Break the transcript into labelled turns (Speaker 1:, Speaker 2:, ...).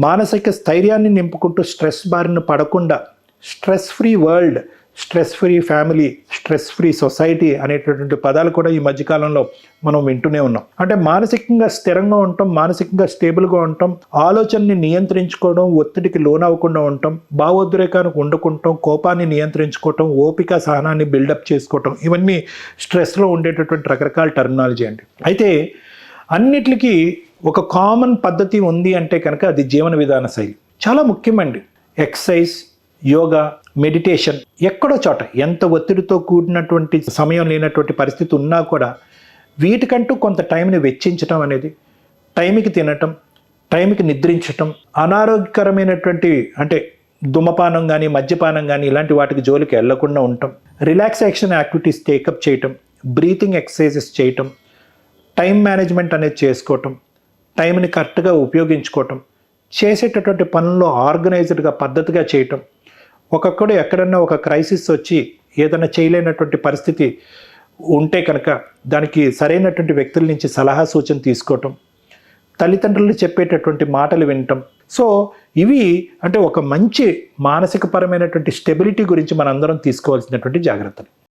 Speaker 1: మానసిక స్థైర్యాన్ని నింపుకుంటూ స్ట్రెస్ బారిన పడకుండా stress free world, stress free family, stress free society అనేటటువంటి పదాలు కూడా ఈ మధ్యకాలంలో మనం వింటూనే ఉన్నాం. అంటే మానసికంగా స్థిరంగా ఉండటం, మానసికంగా స్టేబుల్గా ఉండటం, ఆలోచనని నియంత్రించుకోవడం, ఒత్తిడికి లోనవ్వకుండా ఉండటం, భావోద్రేకానికి ఉండకుంటాం, కోపాన్ని నియంత్రించుకోవటం, ఓపిక సహనాన్ని బిల్డప్ చేసుకోవటం, ఇవన్నీ స్ట్రెస్లో ఉండేటటువంటి రకరకాల టర్మినాలజీ అండి. అయితే అన్నిటికీ ఒక కామన్ పద్ధతి ఉంది అంటే కనుక అది జీవన విధాన శైలి. చాలా ముఖ్యమండి. ఎక్సర్సైజ్, యోగా, మెడిటేషన్, ఎక్కడో చోట ఎంత ఒత్తిడితో కూడినటువంటి సమయం లేనటువంటి పరిస్థితి ఉన్నా కూడా వీటికంటూ కొంత టైంని వెచ్చించటం అనేది, టైంకి తినటం, టైంకి నిద్రించటం, అనారోగ్యకరమైనటువంటి అంటే ధూమపానం కానీ మద్యపానం కానీ ఇలాంటి వాటికి జోలికి వెళ్లకుండా ఉండటం, రిలాక్సేషన్ యాక్టివిటీస్ టేకప్ చేయటం, బ్రీతింగ్ ఎక్సర్సైజెస్ చేయటం, టైం మేనేజ్మెంట్ అనేది చేసుకోవటం, టైంని కరెక్ట్గా ఉపయోగించుకోవటం, చేసేటటువంటి పనుల్లో ఆర్గనైజ్డ్గా పద్ధతిగా చేయటం, ఒక్కొక్కడు ఎక్కడన్నా ఒక క్రైసిస్ వచ్చి ఏదైనా చేయలేనటువంటి పరిస్థితి ఉంటే కనుక దానికి సరైనటువంటి వ్యక్తుల నుంచి సలహా సూచన తీసుకోవటం, తల్లిదండ్రులు చెప్పేటటువంటి మాటలు వినటం. సో ఇవి అంటే ఒక మంచి మానసికపరమైనటువంటి స్టెబిలిటీ గురించి మనందరం తీసుకోవాల్సినటువంటి జాగ్రత్తలు.